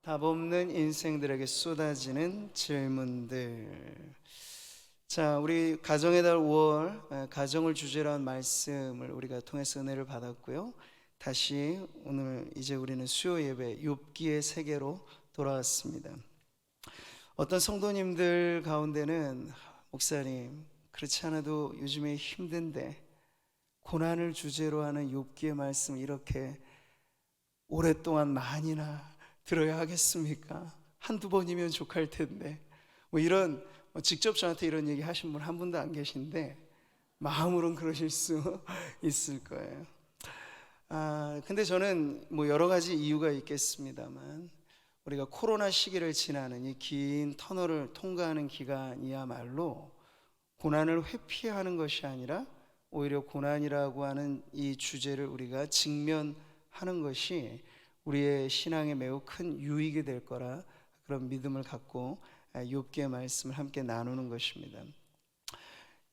답 없는 인생들에게 쏟아지는 질문들. 자, 우리 가정의 달 5월 가정을 주제로 한 말씀을 우리가 통해서 은혜를 받았고요. 다시 오늘 이제 우리는 수요 예배 욥기의 세계로 돌아왔습니다. 어떤 성도님들 가운데는 목사님, 그렇지 않아도 요즘에 힘든데 고난을 주제로 하는 욥기의 말씀 이렇게 오랫동안 많이나 들어야 하겠습니까? 한두 번이면 족할 텐데 이런 직접 저한테 이런 얘기 하신 분 한 분도 안 계신데 마음으로는 그러실 수 있을 거예요. 근데 저는 여러 가지 이유가 있겠습니다만 우리가 코로나 시기를 지나는 이 긴 터널을 통과하는 기간이야말로 고난을 회피하는 것이 아니라 오히려 고난이라고 하는 이 주제를 우리가 직면하는 것이 우리의 신앙에 매우 큰 유익이 될 거라 그런 믿음을 갖고 욥기의 말씀을 함께 나누는 것입니다.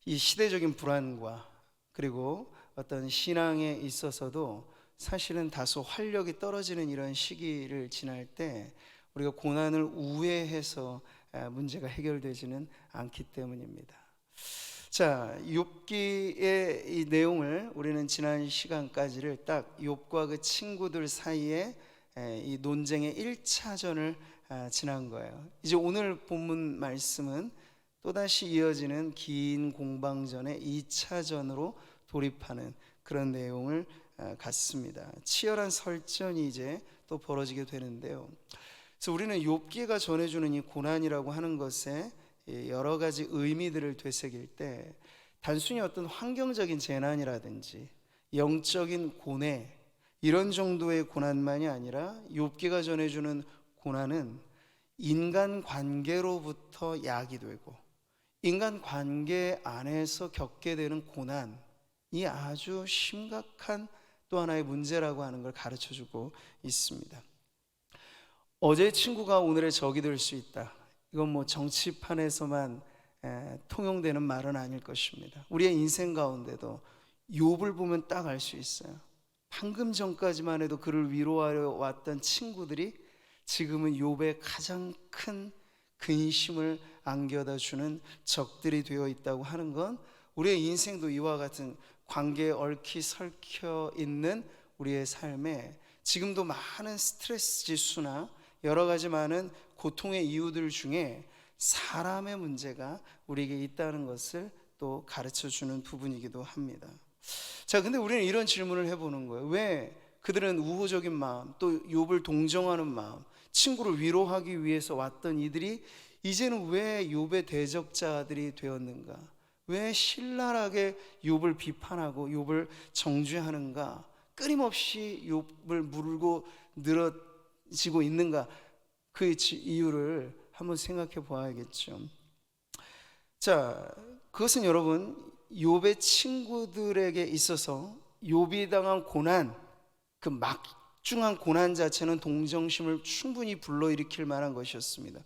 이 시대적인 불안과 그리고 어떤 신앙에 있어서도 사실은 다소 활력이 떨어지는 이런 시기를 지날 때 우리가 고난을 우회해서 문제가 해결되지는 않기 때문입니다. 자, 욥기의 이 내용을 우리는 지난 시간까지를 딱 욥과 그 친구들 사이에 이 논쟁의 1차전을 지난 거예요. 이제 오늘 본문 말씀은 또다시 이어지는 긴 공방전의 2차전으로 돌입하는 그런 내용을 갖습니다. 치열한 설전이 이제 또 벌어지게 되는데요. 그래서 우리는 욥기가 전해주는 이 고난이라고 하는 것에 여러 가지 의미들을 되새길 때 단순히 어떤 환경적인 재난이라든지 영적인 고뇌 이런 정도의 고난만이 아니라 욥기가 전해주는 고난은 인간관계로부터 야기되고 인간관계 안에서 겪게 되는 고난이 아주 심각한 또 하나의 문제라고 하는 걸 가르쳐주고 있습니다. 어제의 친구가 오늘의 적이 될 수 있다. 이건 정치판에서만 통용되는 말은 아닐 것입니다. 우리의 인생 가운데도 욥을 보면 딱 알 수 있어요. 방금 전까지만 해도 그를 위로하려 왔던 친구들이 지금은 욥의 가장 큰 근심을 안겨다 주는 적들이 되어 있다고 하는 건 우리의 인생도 이와 같은 관계에 얽히 설켜 있는 우리의 삶에 지금도 많은 스트레스 지수나 여러 가지 많은 고통의 이유들 중에 사람의 문제가 우리에게 있다는 것을 또 가르쳐주는 부분이기도 합니다. 자, 근데 우리는 이런 질문을 해보는 거예요. 왜 그들은 우호적인 마음, 또 욥을 동정하는 마음, 친구를 위로하기 위해서 왔던 이들이 이제는 왜 욥의 대적자들이 되었는가? 왜 신랄하게 욥을 비판하고 욥을 정죄하는가? 끊임없이 욥을 물고 늘어지고 있는가? 그 이유를 한번 생각해 보아야겠죠. 자, 그것은 여러분 욥의 친구들에게 있어서 욥이 당한 고난, 그 막중한 고난 자체는 동정심을 충분히 불러일으킬 만한 것이었습니다.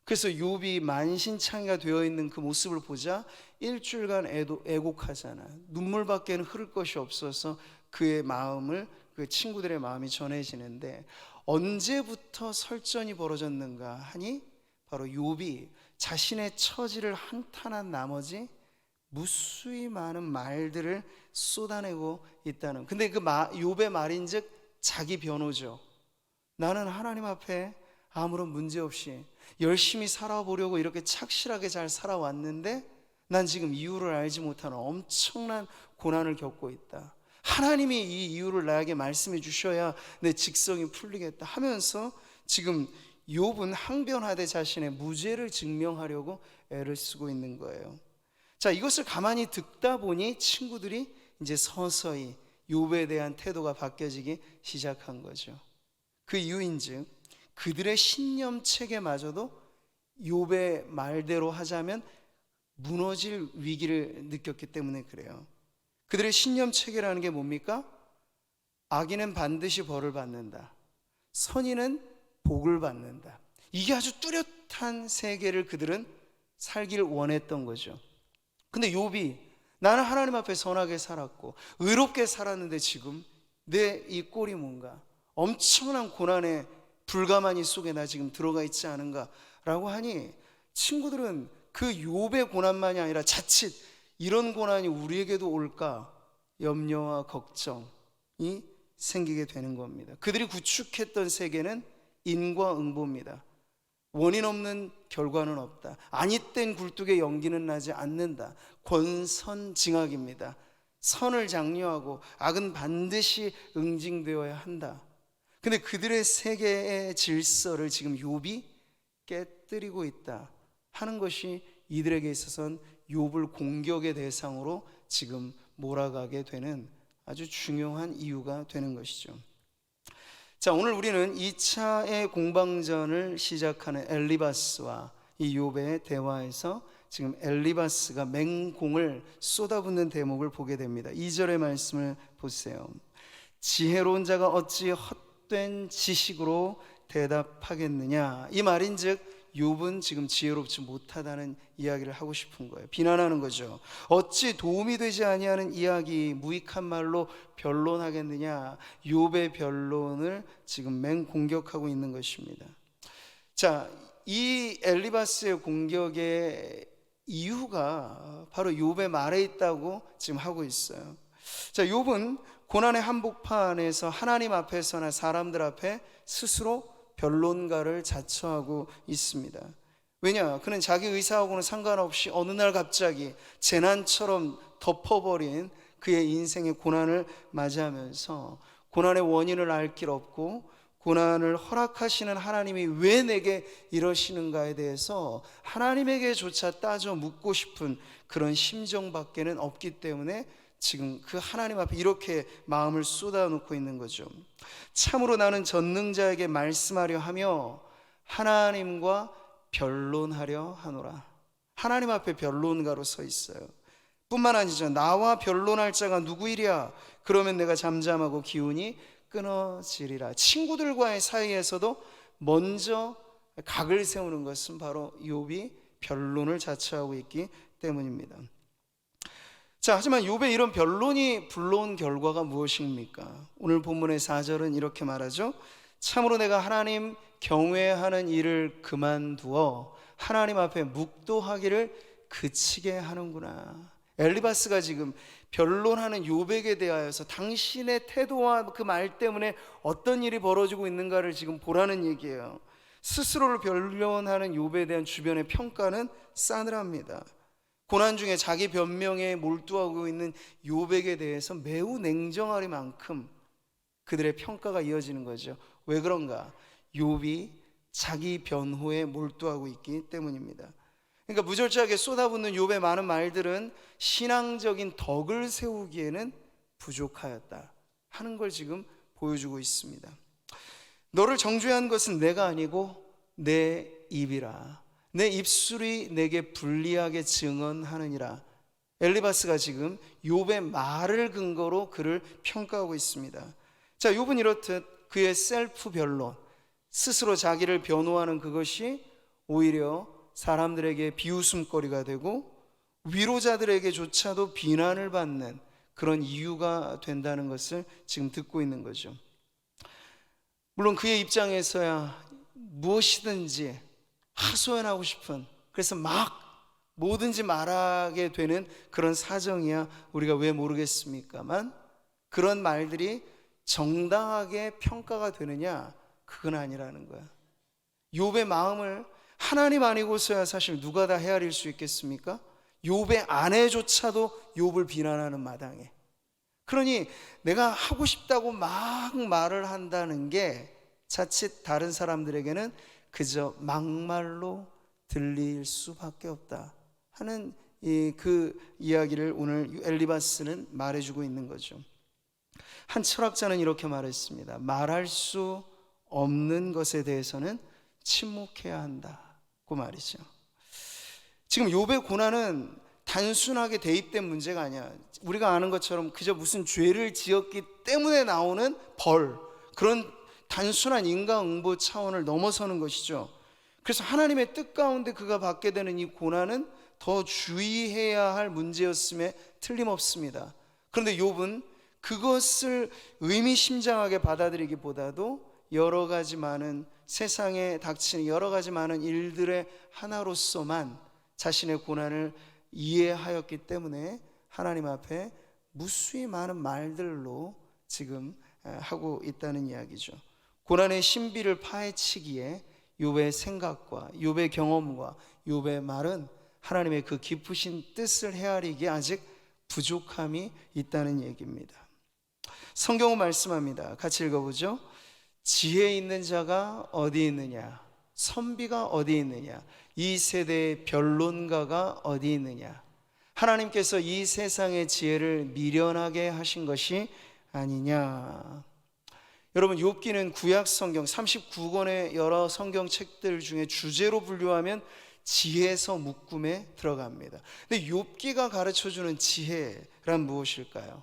그래서 욥이 만신창이가 되어 있는 그 모습을 보자 일주일간 애곡하잖아요. 눈물밖에는 흐를 것이 없어서 그의 마음을, 그 친구들의 마음이 전해지는데 언제부터 설전이 벌어졌는가 하니 바로 욥이 자신의 처지를 한탄한 나머지 무수히 많은 말들을 쏟아내고 있다는. 근데 그 욥의 말인즉 자기 변호죠. 나는 하나님 앞에 아무런 문제 없이 열심히 살아보려고 이렇게 착실하게 잘 살아왔는데 난 지금 이유를 알지 못하는 엄청난 고난을 겪고 있다. 하나님이 이 이유를 나에게 말씀해 주셔야 내 직성이 풀리겠다 하면서 지금 욥은 항변하되 자신의 무죄를 증명하려고 애를 쓰고 있는 거예요. 자, 이것을 가만히 듣다 보니 친구들이 이제 서서히 욥에 대한 태도가 바뀌어지기 시작한 거죠. 그 이유인즉 그들의 신념 체계마저도 욥의 말대로 하자면 무너질 위기를 느꼈기 때문에 그래요. 그들의 신념 체계라는 게 뭡니까? 악인은 반드시 벌을 받는다. 선인은 복을 받는다. 이게 아주 뚜렷한 세계를 그들은 살기를 원했던 거죠. 근데 욥이 나는 하나님 앞에 선하게 살았고 의롭게 살았는데 지금 내 이 꼴이 뭔가 엄청난 고난에 불가마니 속에 나 지금 들어가 있지 않은가라고 하니 친구들은 그 욥의 고난만이 아니라 자칫 이런 고난이 우리에게도 올까 염려와 걱정이 생기게 되는 겁니다. 그들이 구축했던 세계는 인과응보입니다. 원인 없는 결과는 없다. 아니땐 굴뚝에 연기는 나지 않는다. 권선징악입니다. 선을 장려하고 악은 반드시 응징되어야 한다. 근데 그들의 세계의 질서를 지금 욥이 깨뜨리고 있다 하는 것이 이들에게 있어서는 욥을 공격의 대상으로 지금 몰아가게 되는 아주 중요한 이유가 되는 것이죠. 자, 오늘 우리는 2차의 공방전을 시작하는 엘리바스와 이 욥의 대화에서 지금 엘리바스가 맹공을 쏟아붓는 대목을 보게 됩니다. 2절의 말씀을 보세요. 지혜로운 자가 어찌 헛된 지식으로 대답하겠느냐. 이 말인즉 욥은 지금 지혜롭지 못하다는 이야기를 하고 싶은 거예요. 비난하는 거죠. 어찌 도움이 되지 아니하는 이야기 무익한 말로 변론하겠느냐. 욥의 변론을 지금 맹공격하고 있는 것입니다. 자, 이 엘리바스의 공격의 이유가 바로 욥의 말에 있다고 지금 하고 있어요. 자, 욥은 고난의 한복판에서 하나님 앞에서나 사람들 앞에 스스로 변론가를 자처하고 있습니다. 왜냐? 그는 자기 의사하고는 상관없이 어느 날 갑자기 재난처럼 덮어버린 그의 인생의 고난을 맞이하면서 고난의 원인을 알 길 없고 고난을 허락하시는 하나님이 왜 내게 이러시는가에 대해서 하나님에게조차 따져 묻고 싶은 그런 심정밖에는 없기 때문에 지금 그 하나님 앞에 이렇게 마음을 쏟아놓고 있는 거죠. 참으로 나는 전능자에게 말씀하려 하며 하나님과 변론하려 하노라. 하나님 앞에 변론가로 서 있어요. 뿐만 아니죠. 나와 변론할 자가 누구이랴? 그러면 내가 잠잠하고 기운이 끊어지리라. 친구들과의 사이에서도 먼저 각을 세우는 것은 바로 욥이 변론을 자처하고 있기 때문입니다. 자, 하지만 욥의 이런 변론이 불러온 결과가 무엇입니까? 오늘 본문의 4절은 이렇게 말하죠. 참으로 내가 하나님 경외하는 일을 그만두어 하나님 앞에 묵도하기를 그치게 하는구나. 엘리바스가 지금 변론하는 욥에게 대하여서 당신의 태도와 그 말 때문에 어떤 일이 벌어지고 있는가를 지금 보라는 얘기예요. 스스로를 변론하는 욥에 대한 주변의 평가는 싸늘합니다. 고난 중에 자기 변명에 몰두하고 있는 욥에게 대해서 매우 냉정하리만큼 그들의 평가가 이어지는 거죠. 왜 그런가? 욥이 자기 변호에 몰두하고 있기 때문입니다. 그러니까 무절제하게 쏟아붓는 욥의 많은 말들은 신앙적인 덕을 세우기에는 부족하였다 하는 걸 지금 보여주고 있습니다. 너를 정죄한 것은 내가 아니고 내 입이라. 내 입술이 내게 불리하게 증언하느니라. 엘리바스가 지금 욥의 말을 근거로 그를 평가하고 있습니다. 자, 욥은 이렇듯 그의 셀프 변론, 스스로 자기를 변호하는 그것이 오히려 사람들에게 비웃음거리가 되고 위로자들에게조차도 비난을 받는 그런 이유가 된다는 것을 지금 듣고 있는 거죠. 물론 그의 입장에서야 무엇이든지 하소연하고 싶은, 그래서 막 뭐든지 말하게 되는 그런 사정이야 우리가 왜 모르겠습니까만, 그런 말들이 정당하게 평가가 되느냐? 그건 아니라는 거야. 욥의 마음을 하나님 아니고서야 사실 누가 다 헤아릴 수 있겠습니까? 욥의 아내조차도 욥을 비난하는 마당에. 그러니 내가 하고 싶다고 막 말을 한다는 게 자칫 다른 사람들에게는 그저 막말로 들릴 수밖에 없다 하는 그 이야기를 오늘 엘리바스는 말해주고 있는 거죠. 한 철학자는 이렇게 말했습니다. 말할 수 없는 것에 대해서는 침묵해야 한다고 말이죠. 지금 욥의 고난은 단순하게 대입된 문제가 아니야. 우리가 아는 것처럼 그저 무슨 죄를 지었기 때문에 나오는 벌, 그런 단순한 인과응보 차원을 넘어서는 것이죠. 그래서 하나님의 뜻 가운데 그가 받게 되는 이 고난은 더 주의해야 할 문제였음에 틀림없습니다. 그런데 욥은 그것을 의미심장하게 받아들이기보다도 여러 가지 많은 세상에 닥치는 여러 가지 많은 일들의 하나로서만 자신의 고난을 이해하였기 때문에 하나님 앞에 무수히 많은 말들로 지금 하고 있다는 이야기죠. 고난의 신비를 파헤치기에 욥의 생각과 욥의 경험과 욥의 말은 하나님의 그 깊으신 뜻을 헤아리기에 아직 부족함이 있다는 얘기입니다. 성경은 말씀합니다. 같이 읽어보죠. 지혜 있는 자가 어디 있느냐? 선비가 어디 있느냐? 이 세대의 변론가가 어디 있느냐? 하나님께서 이 세상의 지혜를 미련하게 하신 것이 아니냐? 여러분, 욥기는 구약 성경 39권의 여러 성경책들 중에 주제로 분류하면 지혜에서 묶음에 들어갑니다. 근데 욥기가 가르쳐주는 지혜란 무엇일까요?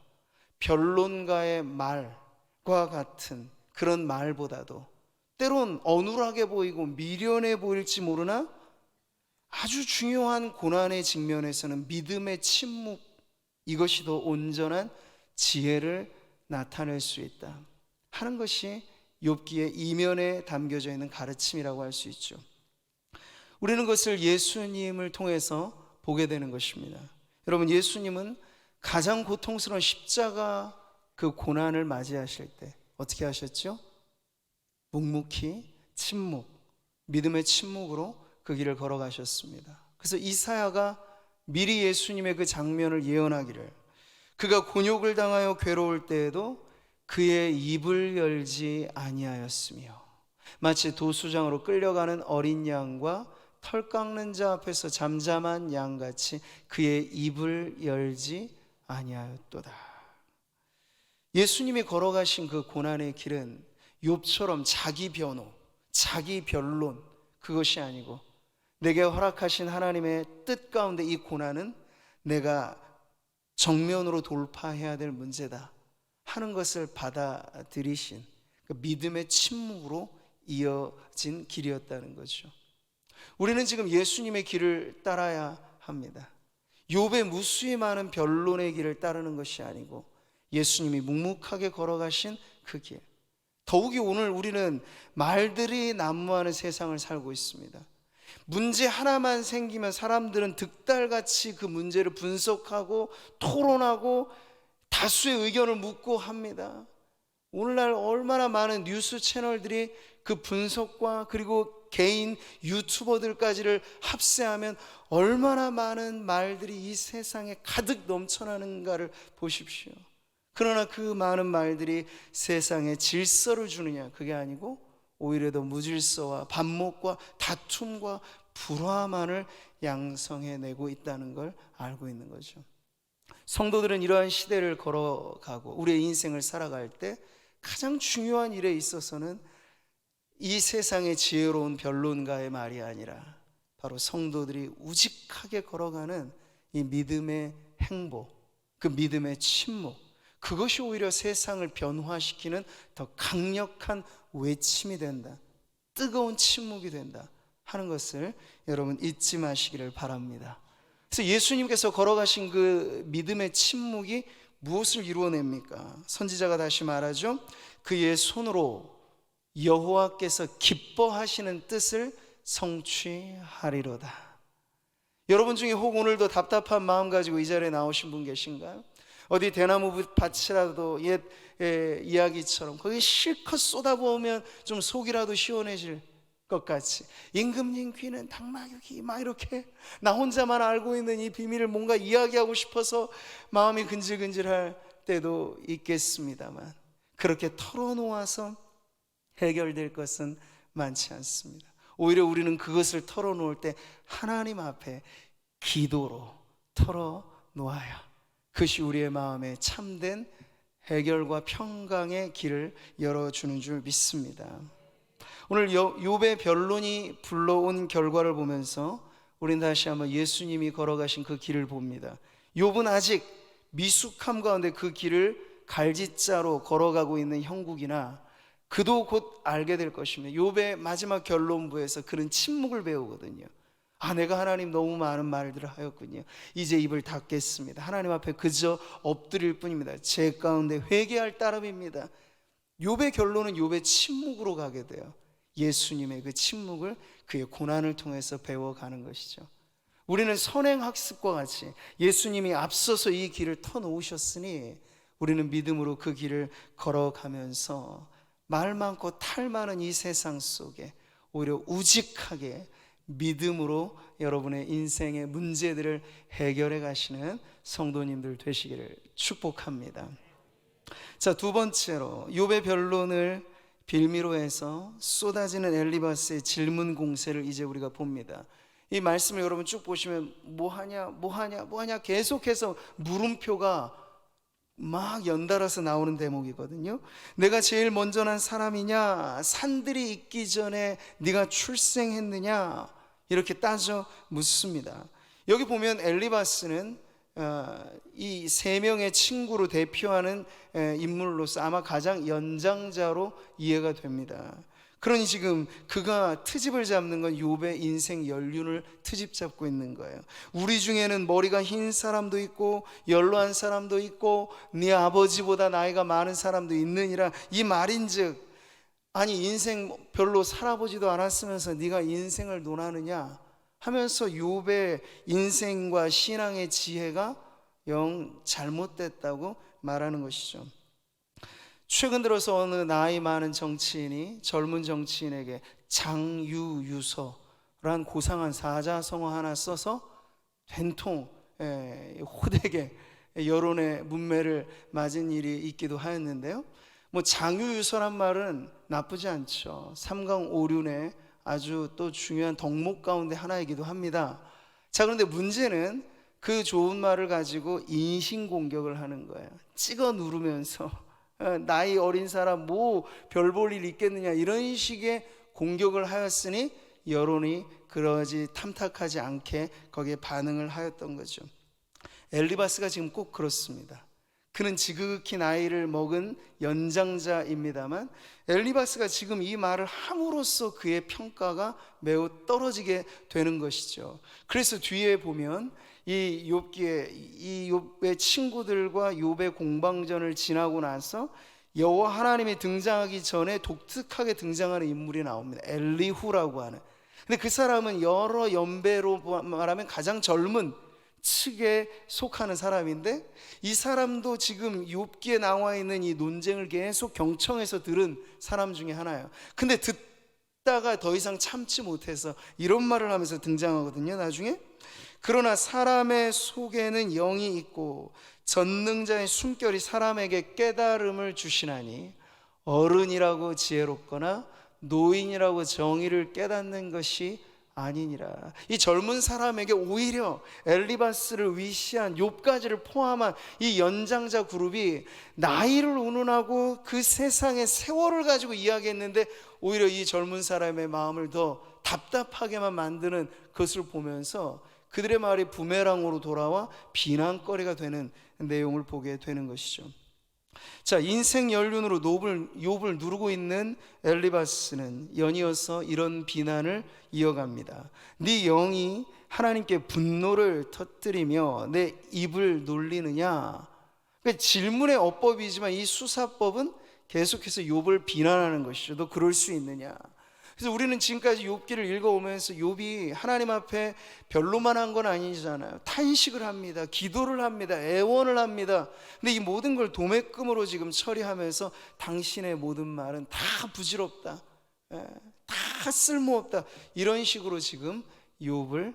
변론가의 말과 같은 그런 말보다도 때론 어눌하게 보이고 미련해 보일지 모르나 아주 중요한 고난의 직면에서는 믿음의 침묵, 이것이 더 온전한 지혜를 나타낼 수 있다 하는 것이 욥기의 이면에 담겨져 있는 가르침이라고 할 수 있죠. 우리는 그것을 예수님을 통해서 보게 되는 것입니다. 여러분, 예수님은 가장 고통스러운 십자가 그 고난을 맞이하실 때 어떻게 하셨죠? 묵묵히 침묵, 믿음의 침묵으로 그 길을 걸어가셨습니다. 그래서 이사야가 미리 예수님의 그 장면을 예언하기를, 그가 곤욕을 당하여 괴로울 때에도 그의 입을 열지 아니하였으며 마치 도수장으로 끌려가는 어린 양과 털 깎는 자 앞에서 잠잠한 양같이 그의 입을 열지 아니하였도다. 예수님이 걸어가신 그 고난의 길은 욥처럼 자기 변호, 자기 변론, 그것이 아니고 내게 허락하신 하나님의 뜻 가운데 이 고난은 내가 정면으로 돌파해야 될 문제다 하는 것을 받아들이신 그 믿음의 침묵으로 이어진 길이었다는 거죠. 우리는 지금 예수님의 길을 따라야 합니다. 욥의 무수히 많은 변론의 길을 따르는 것이 아니고 예수님이 묵묵하게 걸어가신 그 길. 더욱이 오늘 우리는 말들이 난무하는 세상을 살고 있습니다. 문제 하나만 생기면 사람들은 득달같이 그 문제를 분석하고 토론하고 다수의 의견을 묻고 합니다. 오늘날 얼마나 많은 뉴스 채널들이 그 분석과 그리고 개인 유튜버들까지를 합세하면 얼마나 많은 말들이 이 세상에 가득 넘쳐나는가를 보십시오. 그러나 그 많은 말들이 세상에 질서를 주느냐? 그게 아니고 오히려 더 무질서와 반목과 다툼과 불화만을 양성해내고 있다는 걸 알고 있는 거죠. 성도들은 이러한 시대를 걸어가고 우리의 인생을 살아갈 때 가장 중요한 일에 있어서는 이 세상의 지혜로운 변론가의 말이 아니라 바로 성도들이 우직하게 걸어가는 이 믿음의 행보, 그 믿음의 침묵, 그것이 오히려 세상을 변화시키는 더 강력한 외침이 된다, 뜨거운 침묵이 된다 하는 것을 여러분 잊지 마시기를 바랍니다. 그래서 예수님께서 걸어가신 그 믿음의 침묵이 무엇을 이루어냅니까? 선지자가 다시 말하죠. 그의 손으로 여호와께서 기뻐하시는 뜻을 성취하리로다. 여러분 중에 혹 오늘도 답답한 마음 가지고 이 자리에 나오신 분 계신가요? 어디 대나무 밭이라도 옛 이야기처럼 거기 실컷 쏟아부으면 좀 속이라도 시원해질 것 같이 임금님 귀는 당나귀 막 이렇게 나 혼자만 알고 있는 이 비밀을 뭔가 이야기하고 싶어서 마음이 근질근질할 때도 있겠습니다만 그렇게 털어놓아서 해결될 것은 많지 않습니다. 오히려 우리는 그것을 털어놓을 때 하나님 앞에 기도로 털어놓아야 그것이 우리의 마음에 참된 해결과 평강의 길을 열어주는 줄 믿습니다. 오늘 욥의 변론이 불러온 결과를 보면서 우리는 다시 한번 예수님이 걸어가신 그 길을 봅니다. 욥은 아직 미숙함 가운데 그 길을 갈짓자로 걸어가고 있는 형국이나 그도 곧 알게 될 것입니다. 욥의 마지막 결론부에서 그는 침묵을 배우거든요. 내가 하나님 너무 많은 말들을 하였군요. 이제 입을 닫겠습니다. 하나님 앞에 그저 엎드릴 뿐입니다. 제 가운데 회개할 따름입니다. 욥의 결론은 욥의 침묵으로 가게 돼요. 예수님의 그 침묵을 그의 고난을 통해서 배워가는 것이죠. 우리는 선행학습과 같이 예수님이 앞서서 이 길을 터놓으셨으니 우리는 믿음으로 그 길을 걸어가면서 말 많고 탈 많은 이 세상 속에 오히려 우직하게 믿음으로 여러분의 인생의 문제들을 해결해 가시는 성도님들 되시기를 축복합니다. 자, 두 번째로 욥의 변론을 빌미로 해서 쏟아지는 엘리바스의 질문 공세를 이제 우리가 봅니다. 이 말씀을 여러분 쭉 보시면 뭐하냐 계속해서 물음표가 막 연달아서 나오는 대목이거든요. 내가 제일 먼저 난 사람이냐? 산들이 있기 전에 네가 출생했느냐? 이렇게 따져 묻습니다. 여기 보면 엘리바스는 이 세 명의 친구로 대표하는 인물로서 아마 가장 연장자로 이해가 됩니다. 그러니 지금 그가 트집을 잡는 건 욥의 인생 연륜을 트집 잡고 있는 거예요. 우리 중에는 머리가 흰 사람도 있고 연로한 사람도 있고 네 아버지보다 나이가 많은 사람도 있느니라. 이 말인즉 아니 인생 별로 살아보지도 않았으면서 네가 인생을 논하느냐 하면서 욥의 인생과 신앙의 지혜가 영 잘못됐다고 말하는 것이죠. 최근 들어서 어느 나이 많은 정치인이 젊은 정치인에게 장유유서라는 고상한 사자성어 하나 써서 된통 호되게 여론의 문매를 맞은 일이 있기도 하였는데요. 뭐 장유유서란 말은 나쁘지 않죠. 삼강오륜의 아주 또 중요한 덕목 가운데 하나이기도 합니다. 자, 그런데 문제는 그 좋은 말을 가지고 인신공격을 하는 거예요. 찍어 누르면서 나이 어린 사람 뭐 별 볼 일 있겠느냐 이런 식의 공격을 하였으니 여론이 그러지 탐탁하지 않게 거기에 반응을 하였던 거죠. 엘리바스가 지금 꼭 그렇습니다. 그는 지극히 나이를 먹은 연장자입니다만 엘리바스가 지금 이 말을 함으로써 그의 평가가 매우 떨어지게 되는 것이죠. 그래서 뒤에 보면 이 욥의 친구들과 욥의 공방전을 지나고 나서 여호와 하나님이 등장하기 전에 독특하게 등장하는 인물이 나옵니다. 엘리후라고 하는. 근데 그 사람은 여러 연배로 말하면 가장 젊은 측에 속하는 사람인데 이 사람도 지금 욥기에 나와 있는 이 논쟁을 계속 경청해서 들은 사람 중에 하나예요. 근데 듣다가 더 이상 참지 못해서 이런 말을 하면서 등장하거든요. 나중에 그러나 사람의 속에는 영이 있고 전능자의 숨결이 사람에게 깨달음을 주시나니 어른이라고 지혜롭거나 노인이라고 정의를 깨닫는 것이 아니니라. 이 젊은 사람에게 오히려 엘리바스를 위시한 욥까지를 포함한 이 연장자 그룹이 나이를 운운하고 그 세상의 세월을 가지고 이야기했는데 오히려 이 젊은 사람의 마음을 더 답답하게만 만드는 것을 보면서 그들의 말이 부메랑으로 돌아와 비난거리가 되는 내용을 보게 되는 것이죠. 자, 인생 연륜으로 욥을 누르고 있는 엘리바스는 연이어서 이런 비난을 이어갑니다. 네 영이 하나님께 분노를 터뜨리며 내 입을 놀리느냐. 그러니까 질문의 어법이지만 이 수사법은 계속해서 욥을 비난하는 것이죠. 너 그럴 수 있느냐. 그래서 우리는 지금까지 욥기를 읽어오면서 욥이 하나님 앞에 별로만 한 건 아니잖아요. 탄식을 합니다. 기도를 합니다. 애원을 합니다. 근데 이 모든 걸 도매금으로 지금 처리하면서 당신의 모든 말은 다 부질없다, 다 쓸모없다, 이런 식으로 지금 욥을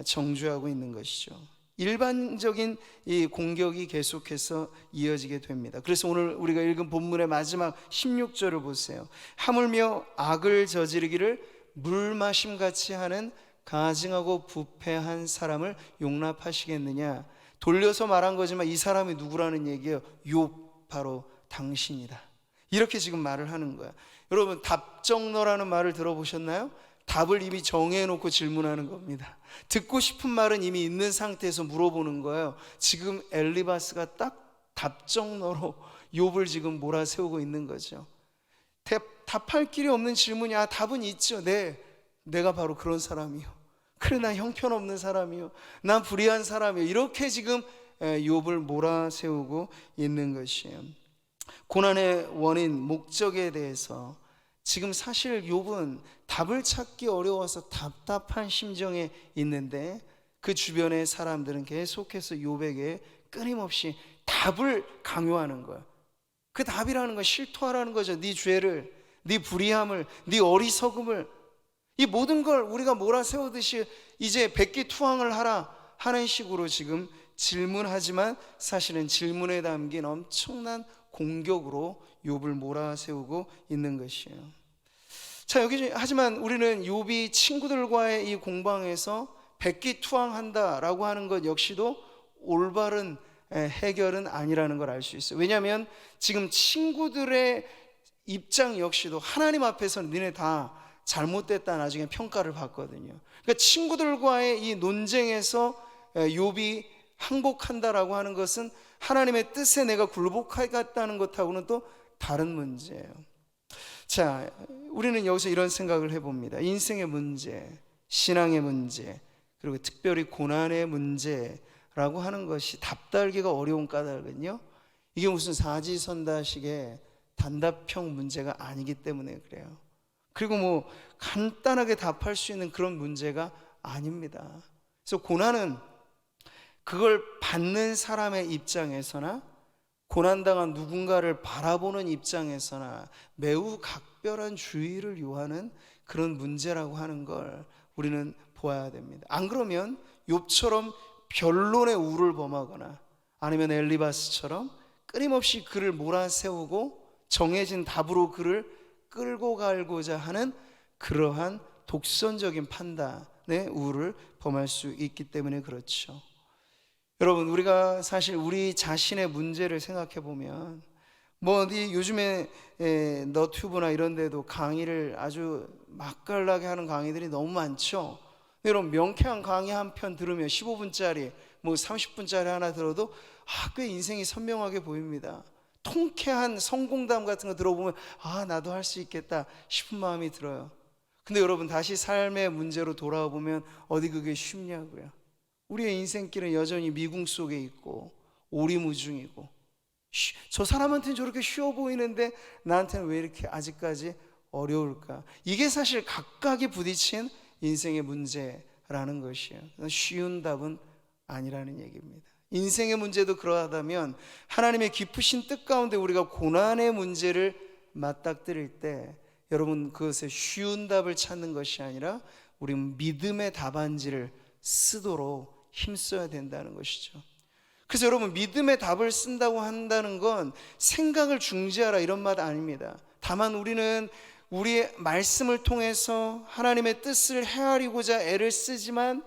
정죄하고 있는 것이죠. 일반적인 이 공격이 계속해서 이어지게 됩니다. 그래서 오늘 우리가 읽은 본문의 마지막 16절을 보세요. 하물며 악을 저지르기를 물 마심같이 하는 가증하고 부패한 사람을 용납하시겠느냐. 돌려서 말한 거지만 이 사람이 누구라는 얘기예요? 욥, 바로 당신이다. 이렇게 지금 말을 하는 거야. 여러분, 답정너라는 말을 들어보셨나요? 답을 이미 정해놓고 질문하는 겁니다. 듣고 싶은 말은 이미 있는 상태에서 물어보는 거예요. 지금 엘리바스가 딱 답정너로 욥을 지금 몰아세우고 있는 거죠. 답할 길이 없는 질문이 답은 있죠. 네, 내가 바로 그런 사람이요. 그래, 나 형편없는 사람이요. 난 불의한 사람이요. 이렇게 지금 욥을 몰아세우고 있는 것이에요. 고난의 원인, 목적에 대해서 지금 사실 욥은 답을 찾기 어려워서 답답한 심정에 있는데 그 주변의 사람들은 계속해서 욥에게 끊임없이 답을 강요하는 거야. 그 답이라는 건 실토하라는 거죠. 네 죄를, 네 불의함을, 네 어리석음을, 이 모든 걸 우리가 몰아세우듯이 이제 백기투항을 하라 하는 식으로 지금 질문하지만 사실은 질문에 담긴 엄청난 공격으로 욥을 몰아세우고 있는 것이에요. 자, 여기 하지만 우리는 욥이 친구들과의 이 공방에서 백기투항한다라고 하는 것 역시도 올바른 해결은 아니라는 걸 알 수 있어요. 왜냐하면 지금 친구들의 입장 역시도 하나님 앞에서는 니네 다 잘못됐다 나중에 평가를 받거든요. 그러니까 친구들과의 이 논쟁에서 욥이 항복한다라고 하는 것은 하나님의 뜻에 내가 굴복하겠다는 것하고는 또 다른 문제예요. 자, 우리는 여기서 이런 생각을 해봅니다. 인생의 문제, 신앙의 문제, 그리고 특별히 고난의 문제라고 하는 것이 답달기가 어려운 까닭은요, 이게 무슨 사지선다식의 단답형 문제가 아니기 때문에 그래요. 그리고 뭐 간단하게 답할 수 있는 그런 문제가 아닙니다. 그래서 고난은 그걸 받는 사람의 입장에서나 고난당한 누군가를 바라보는 입장에서나 매우 각별한 주의를 요하는 그런 문제라고 하는 걸 우리는 보아야 됩니다. 안 그러면 욥처럼 변론의 우를 범하거나 아니면 엘리바스처럼 끊임없이 그를 몰아세우고 정해진 답으로 그를 끌고 가고자 하는 그러한 독선적인 판단의 우를 범할 수 있기 때문에 그렇죠. 여러분, 우리가 사실 우리 자신의 문제를 생각해 보면 뭐 어디 요즘에 너튜브나 이런 데도 강의를 아주 맛깔나게 하는 강의들이 너무 많죠. 여러분, 명쾌한 강의 한 편 들으면 15분짜리 뭐 30분짜리 하나 들어도 꽤 인생이 선명하게 보입니다. 통쾌한 성공담 같은 거 들어보면 나도 할 수 있겠다 싶은 마음이 들어요. 근데 여러분, 다시 삶의 문제로 돌아와 보면 어디 그게 쉽냐고요. 우리의 인생길은 여전히 미궁 속에 있고 오리무중이고, 저 사람한테는 저렇게 쉬워 보이는데 나한테는 왜 이렇게 아직까지 어려울까? 이게 사실 각각이 부딪힌 인생의 문제라는 것이에요. 쉬운 답은 아니라는 얘기입니다. 인생의 문제도 그러하다면 하나님의 깊으신 뜻 가운데 우리가 고난의 문제를 맞닥뜨릴 때 여러분, 그것에 쉬운 답을 찾는 것이 아니라 우리는 믿음의 답안지를 쓰도록 힘써야 된다는 것이죠. 그래서 여러분, 믿음의 답을 쓴다고 한다는 건 생각을 중지하라 이런 말 아닙니다. 다만 우리는 우리의 말씀을 통해서 하나님의 뜻을 헤아리고자 애를 쓰지만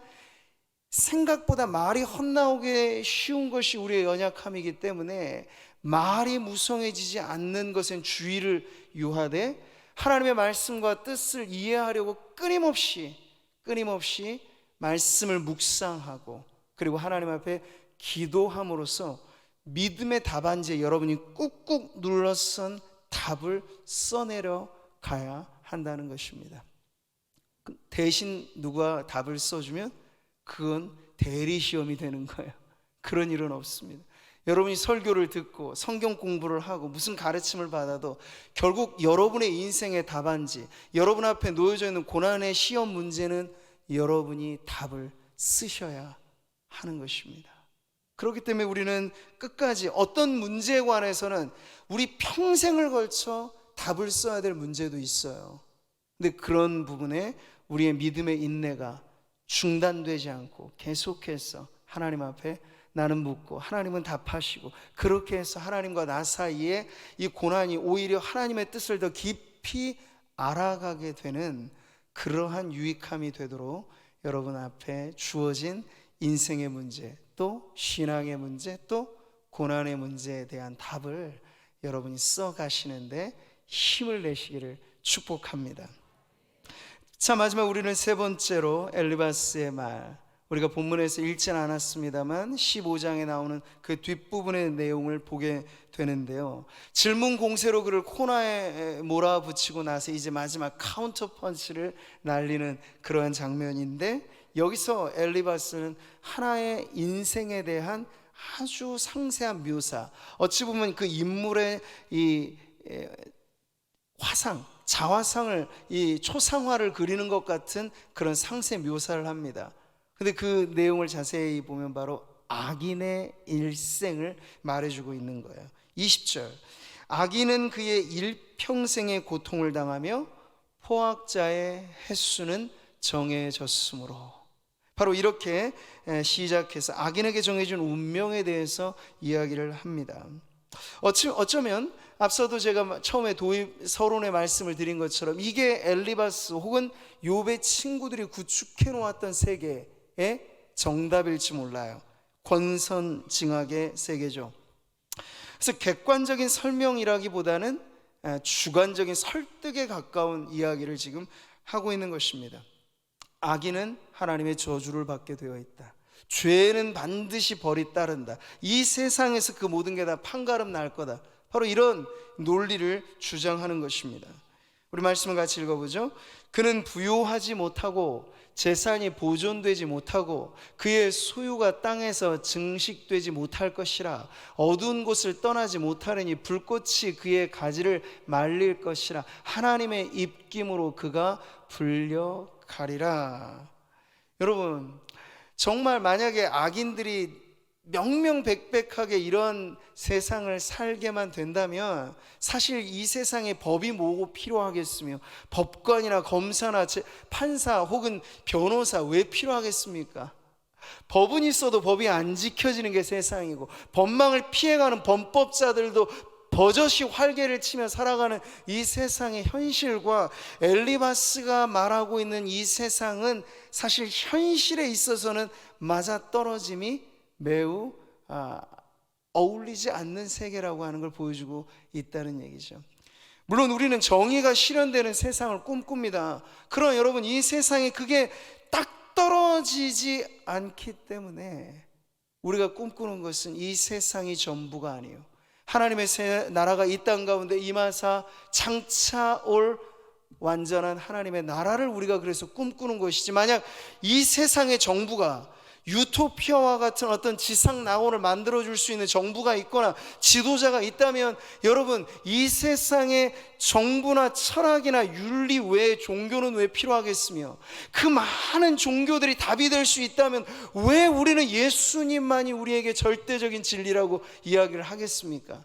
생각보다 말이 헛나오게 쉬운 것이 우리의 연약함이기 때문에 말이 무성해지지 않는 것엔 주의를 요하되 하나님의 말씀과 뜻을 이해하려고 끊임없이 말씀을 묵상하고 그리고 하나님 앞에 기도함으로써 믿음의 답안지에 여러분이 꾹꾹 눌러선 답을 써내려 가야 한다는 것입니다. 대신 누가 답을 써주면 그건 대리시험이 되는 거예요. 그런 일은 없습니다. 여러분이 설교를 듣고 성경 공부를 하고 무슨 가르침을 받아도 결국 여러분의 인생의 답안지, 여러분 앞에 놓여져 있는 고난의 시험 문제는 여러분이 답을 쓰셔야 하는 것입니다. 그렇기 때문에 우리는 끝까지 어떤 문제에 관해서는 우리 평생을 걸쳐 답을 써야 될 문제도 있어요. 근데 그런 부분에 우리의 믿음의 인내가 중단되지 않고 계속해서 하나님 앞에 나는 묻고 하나님은 답하시고, 그렇게 해서 하나님과 나 사이에 이 고난이 오히려 하나님의 뜻을 더 깊이 알아가게 되는 그러한 유익함이 되도록 여러분 앞에 주어진 인생의 문제, 또 신앙의 문제, 또 고난의 문제에 대한 답을 여러분이 써가시는데 힘을 내시기를 축복합니다. 자, 마지막 우리는 세 번째로 엘리바스의 말, 우리가 본문에서 읽지는 않았습니다만 15장에 나오는 그 뒷부분의 내용을 보게 되는데요, 질문 공세로 그를 코너에 몰아붙이고 나서 이제 마지막 카운터 펀치를 날리는 그러한 장면인데, 여기서 엘리바스는 하나의 인생에 대한 아주 상세한 묘사, 어찌 보면 그 인물의 이 화상, 자화상을, 이 초상화를 그리는 것 같은 그런 상세 묘사를 합니다. 근데 그 내용을 자세히 보면 바로 악인의 일생을 말해주고 있는 거예요. 20절, 악인은 그의 일평생의 고통을 당하며 포악자의 횟수는 정해졌으므로. 바로 이렇게 시작해서 악인에게 정해진 운명에 대해서 이야기를 합니다. 어쩌면 앞서도 제가 처음에 도입 서론의 말씀을 드린 것처럼 이게 엘리바스 혹은 욥의 친구들이 구축해 놓았던 세계의 정답일지 몰라요. 권선징악의 세계죠. 그래서 객관적인 설명이라기보다는 주관적인 설득에 가까운 이야기를 지금 하고 있는 것입니다. 악인은 하나님의 저주를 받게 되어 있다. 죄는 반드시 벌이 따른다. 이 세상에서 그 모든 게 다 판가름 날 거다. 바로 이런 논리를 주장하는 것입니다. 우리 말씀을 같이 읽어보죠. 그는 부요하지 못하고 재산이 보존되지 못하고 그의 소유가 땅에서 증식되지 못할 것이라. 어두운 곳을 떠나지 못하려니 불꽃이 그의 가지를 말릴 것이라. 하나님의 입김으로 그가 불려가리라. 여러분, 정말 만약에 악인들이 명명백백하게 이런 세상을 살게만 된다면 사실 이 세상에 법이 뭐고 필요하겠으며, 법관이나 검사나 판사 혹은 변호사 왜 필요하겠습니까? 법은 있어도 법이 안 지켜지는 게 세상이고, 법망을 피해가는 범법자들도 버젓이 활개를 치며 살아가는 이 세상의 현실과 엘리바스가 말하고 있는 이 세상은 사실 현실에 있어서는 맞아떨어짐이 매우 어울리지 않는 세계라고 하는 걸 보여주고 있다는 얘기죠. 물론 우리는 정의가 실현되는 세상을 꿈꿉니다. 그러나 여러분, 이 세상에 그게 딱 떨어지지 않기 때문에 우리가 꿈꾸는 것은 이 세상이 전부가 아니에요. 하나님의 새 나라가 이 땅 가운데 임하사 장차 올 완전한 하나님의 나라를 우리가 그래서 꿈꾸는 것이지, 만약 이 세상의 정부가 유토피아와 같은 어떤 지상 낙원을 만들어줄 수 있는 정부가 있거나 지도자가 있다면, 여러분, 이 세상의 정부나 철학이나 윤리 외에 종교는 왜 필요하겠으며, 그 많은 종교들이 답이 될 수 있다면 왜 우리는 예수님만이 우리에게 절대적인 진리라고 이야기를 하겠습니까?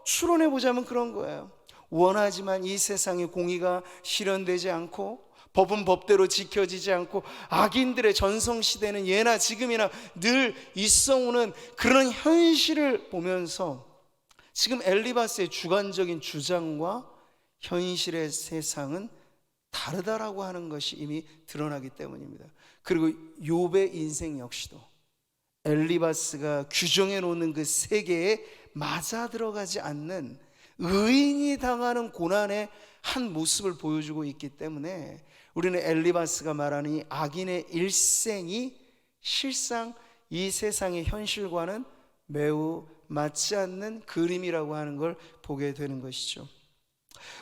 추론해보자면 그런 거예요. 원하지만 이 세상의 공의가 실현되지 않고, 법은 법대로 지켜지지 않고, 악인들의 전성시대는 예나 지금이나 늘 있어오는 그런 현실을 보면서 지금 엘리바스의 주관적인 주장과 현실의 세상은 다르다라고 하는 것이 이미 드러나기 때문입니다. 그리고 욥의 인생 역시도 엘리바스가 규정해 놓는 그 세계에 맞아 들어가지 않는 의인이 당하는 고난의 한 모습을 보여주고 있기 때문에 우리는 엘리바스가 말하는 이 악인의 일생이 실상 이 세상의 현실과는 매우 맞지 않는 그림이라고 하는 걸 보게 되는 것이죠.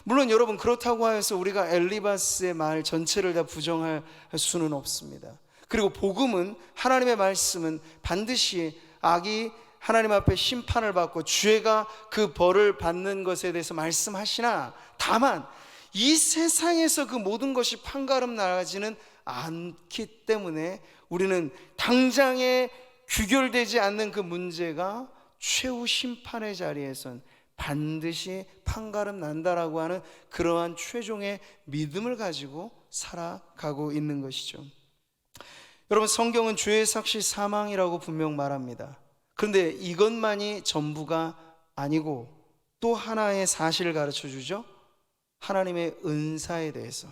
물론 여러분, 그렇다고 해서 우리가 엘리바스의 말 전체를 다 부정할 수는 없습니다. 그리고 복음은, 하나님의 말씀은 반드시 악이 하나님 앞에 심판을 받고 죄가 그 벌을 받는 것에 대해서 말씀하시나, 다만 이 세상에서 그 모든 것이 판가름 나지는 않기 때문에 우리는 당장에 규결되지 않는 그 문제가 최후 심판의 자리에선 반드시 판가름 난다라고 하는 그러한 최종의 믿음을 가지고 살아가고 있는 것이죠. 여러분, 성경은 죄의 삭시 사망이라고 분명 말합니다. 그런데 이것만이 전부가 아니고 또 하나의 사실을 가르쳐 주죠. 하나님의 은사에 대해서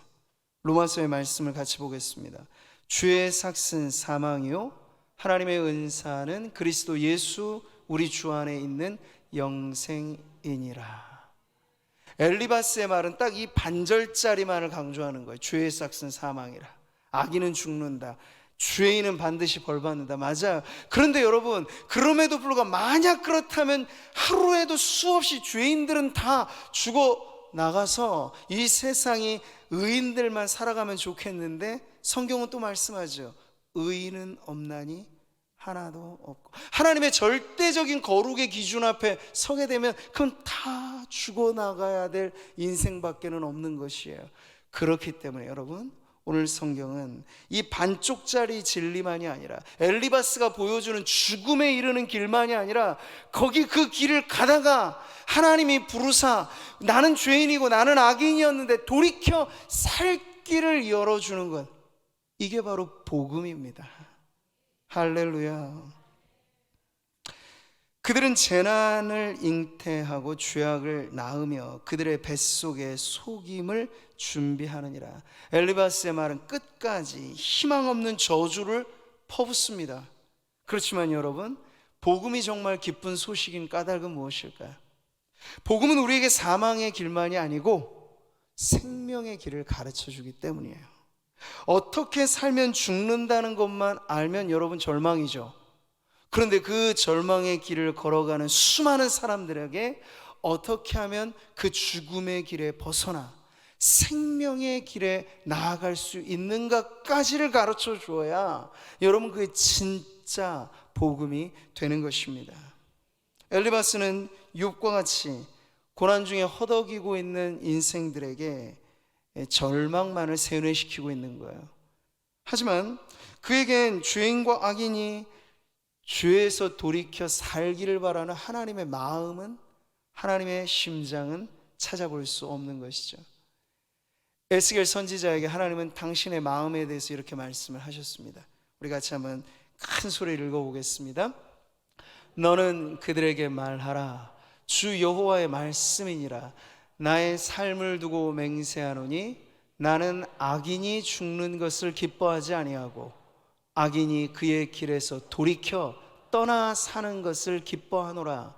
로마서의 말씀을 같이 보겠습니다. 죄의 삭은 사망이요 하나님의 은사는 그리스도 예수 우리 주 안에 있는 영생이니라. 엘리바스의 말은 딱 이 반절짜리만을 강조하는 거예요. 죄의 삭은 사망이라. 악인은 죽는다, 죄인은 반드시 벌받는다. 맞아요. 그런데 여러분, 그럼에도 불구하고 만약 그렇다면 하루에도 수없이 죄인들은 다 죽어 나가서 이 세상이 의인들만 살아가면 좋겠는데, 성경은 또 말씀하죠. 의인은 없나니 하나도 없고, 하나님의 절대적인 거룩의 기준 앞에 서게 되면 그건 다 죽어나가야 될 인생밖에는 없는 것이에요. 그렇기 때문에 여러분, 오늘 성경은 이 반쪽짜리 진리만이 아니라 엘리바스가 보여주는 죽음에 이르는 길만이 아니라 거기 그 길을 가다가 하나님이 부르사 나는 죄인이고 나는 악인이었는데 돌이켜 살 길을 열어주는 것, 이게 바로 복음입니다. 할렐루야. 그들은 재난을 잉태하고 죄악을 낳으며 그들의 뱃속에 속임을 준비하느니라. 엘리바스의 말은 끝까지 희망 없는 저주를 퍼붓습니다. 그렇지만 여러분, 복음이 정말 기쁜 소식인 까닭은 무엇일까요? 복음은 우리에게 사망의 길만이 아니고 생명의 길을 가르쳐 주기 때문이에요. 어떻게 살면 죽는다는 것만 알면 여러분 절망이죠. 그런데 그 절망의 길을 걸어가는 수많은 사람들에게 어떻게 하면 그 죽음의 길에 벗어나 생명의 길에 나아갈 수 있는가까지를 가르쳐 주어야 여러분 그게 진짜 복음이 되는 것입니다. 엘리바스는 욥과 같이 고난 중에 허덕이고 있는 인생들에게 절망만을 세뇌시키고 있는 거예요. 하지만 그에겐 죄인과 악인이 죄에서 돌이켜 살기를 바라는 하나님의 마음은, 하나님의 심장은 찾아볼 수 없는 것이죠. 에스겔 선지자에게 하나님은 당신의 마음에 대해서 이렇게 말씀을 하셨습니다. 우리 같이 한번 큰 소리를 읽어보겠습니다. 너는 그들에게 말하라. 주 여호와의 말씀이니라. 나의 삶을 두고 맹세하노니 나는 악인이 죽는 것을 기뻐하지 아니하고 악인이 그의 길에서 돌이켜 떠나 사는 것을 기뻐하노라.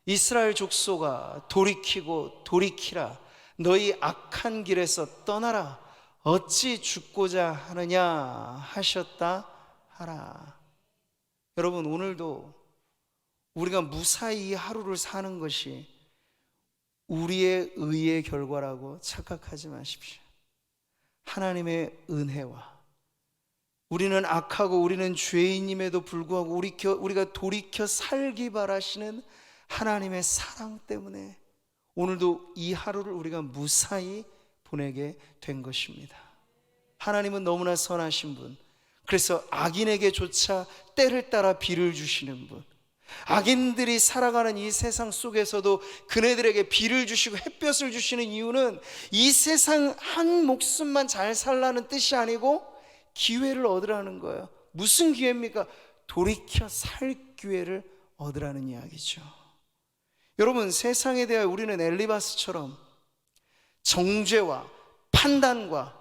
이스라엘 족속아, 돌이키고 돌이키라. 너희 악한 길에서 떠나라. 어찌 죽고자 하느냐 하셨다 하라. 여러분, 오늘도 우리가 무사히 하루를 사는 것이 우리의 의의 결과라고 착각하지 마십시오. 하나님의 은혜와, 우리는 악하고 우리는 죄인임에도 불구하고 우리가 돌이켜 살기 바라시는 하나님의 사랑 때문에 오늘도 이 하루를 우리가 무사히 보내게 된 것입니다. 하나님은 너무나 선하신 분, 그래서 악인에게조차 때를 따라 비를 주시는 분, 악인들이 살아가는 이 세상 속에서도 그네들에게 비를 주시고 햇볕을 주시는 이유는 이 세상 한 목숨만 잘 살라는 뜻이 아니고 기회를 얻으라는 거예요. 무슨 기회입니까? 돌이켜 살 기회를 얻으라는 이야기죠. 여러분, 세상에 대하여 우리는 엘리바스처럼 정죄와 판단과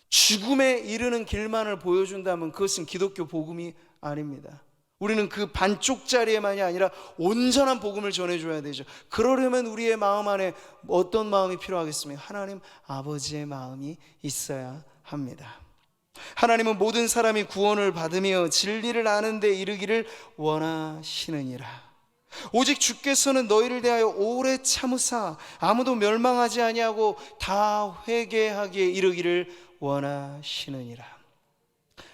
죽음에 이르는 길만을 보여준다면 그것은 기독교 복음이 아닙니다. 우리는 그 반쪽짜리에만이 아니라 온전한 복음을 전해줘야 되죠. 그러려면 우리의 마음 안에 어떤 마음이 필요하겠습니까? 하나님 아버지의 마음이 있어야 합니다. 하나님은 모든 사람이 구원을 받으며 진리를 아는 데 이르기를 원하시느니라. 오직 주께서는 너희를 대하여 오래 참으사 아무도 멸망하지 아니하고 다 회개하기에 이르기를 원하시느니라.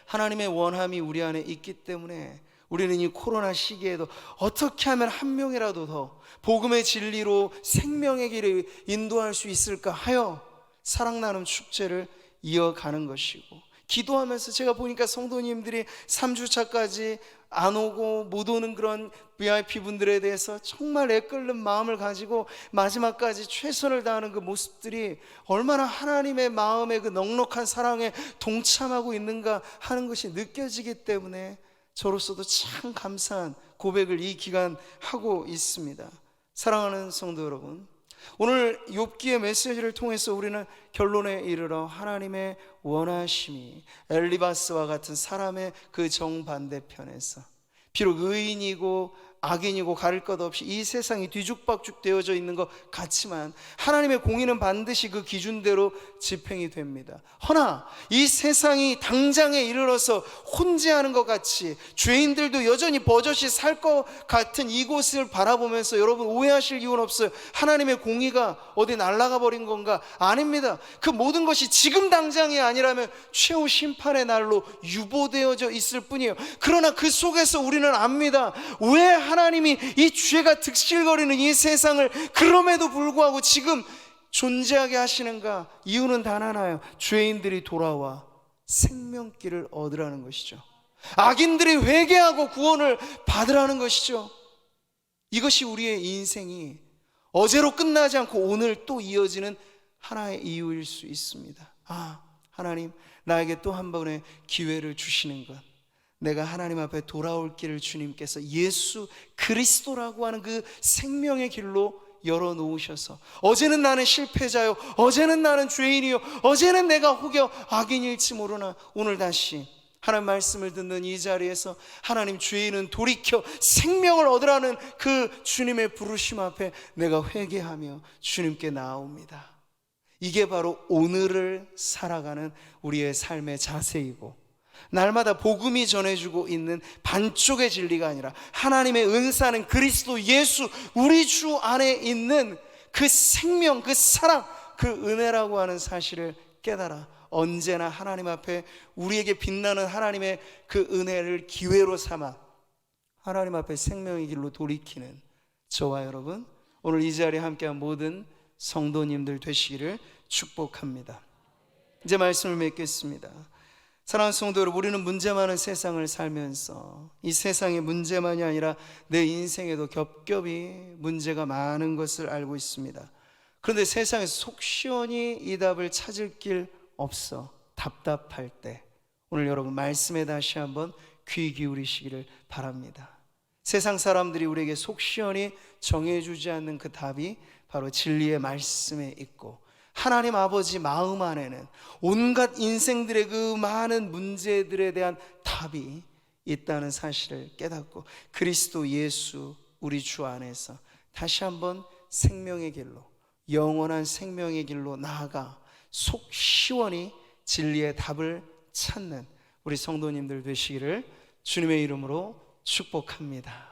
하나님의 원함이 우리 안에 있기 때문에 우리는 이 코로나 시기에도 어떻게 하면 한 명이라도 더 복음의 진리로 생명의 길을 인도할 수 있을까 하여 사랑 나눔 축제를 이어가는 것이고, 기도하면서 제가 보니까 성도님들이 3주차까지 안 오고 못 오는 그런 VIP 분들에 대해서 정말 애끓는 마음을 가지고 마지막까지 최선을 다하는 그 모습들이 얼마나 하나님의 마음의 그 넉넉한 사랑에 동참하고 있는가 하는 것이 느껴지기 때문에 저로서도 참 감사한 고백을 이 기간 하고 있습니다. 사랑하는 성도 여러분, 오늘 욥기의 메시지를 통해서 우리는 결론에 이르러 하나님의 원하심이 엘리바스와 같은 사람의 그 정반대편에서 비록 의인이고 악인이고 가릴 것 없이 이 세상이 뒤죽박죽 되어져 있는 것 같지만 하나님의 공의는 반드시 그 기준대로 집행이 됩니다. 허나 이 세상이 당장에 이르러서 혼재하는 것 같이 죄인들도 여전히 버젓이 살 것 같은 이곳을 바라보면서 여러분 오해하실 이유는 없어요. 하나님의 공의가 어디 날아가 버린 건가? 아닙니다. 그 모든 것이 지금 당장이 아니라면 최후 심판의 날로 유보되어져 있을 뿐이에요. 그러나 그 속에서 우리는 압니다. 왜 하나님이 이 죄가 득실거리는 이 세상을 그럼에도 불구하고 지금 존재하게 하시는가? 이유는 단 하나예요. 죄인들이 돌아와 생명길을 얻으라는 것이죠. 악인들이 회개하고 구원을 받으라는 것이죠. 이것이 우리의 인생이 어제로 끝나지 않고 오늘 또 이어지는 하나의 이유일 수 있습니다. 하나님, 나에게 또 한 번의 기회를 주시는 것, 내가 하나님 앞에 돌아올 길을 주님께서 예수 그리스도라고 하는 그 생명의 길로 열어놓으셔서, 어제는 나는 실패자요, 어제는 나는 죄인이요, 어제는 내가 혹여 악인일지 모르나 오늘 다시 하나님 말씀을 듣는 이 자리에서 하나님, 죄인은 돌이켜 생명을 얻으라는 그 주님의 부르심 앞에 내가 회개하며 주님께 나아옵니다. 이게 바로 오늘을 살아가는 우리의 삶의 자세이고, 날마다 복음이 전해주고 있는 반쪽의 진리가 아니라 하나님의 은사는 그리스도 예수 우리 주 안에 있는 그 생명, 그 사랑, 그 은혜라고 하는 사실을 깨달아 언제나 하나님 앞에 우리에게 빛나는 하나님의 그 은혜를 기회로 삼아 하나님 앞에 생명의 길로 돌이키는 저와 여러분, 오늘 이 자리에 함께한 모든 성도님들 되시기를 축복합니다. 이제 말씀을 맺겠습니다. 사랑하는 성도 여러분, 우리는 문제 많은 세상을 살면서 이 세상의 문제만이 아니라 내 인생에도 겹겹이 문제가 많은 것을 알고 있습니다. 그런데 세상에서 속 시원히 이 답을 찾을 길 없어 답답할 때 오늘 여러분 말씀에 다시 한번 귀 기울이시기를 바랍니다. 세상 사람들이 우리에게 속 시원히 정해주지 않는 그 답이 바로 진리의 말씀에 있고, 하나님 아버지 마음 안에는 온갖 인생들의 그 많은 문제들에 대한 답이 있다는 사실을 깨닫고 그리스도 예수 우리 주 안에서 다시 한번 생명의 길로, 영원한 생명의 길로 나아가 속 시원히 진리의 답을 찾는 우리 성도님들 되시기를 주님의 이름으로 축복합니다.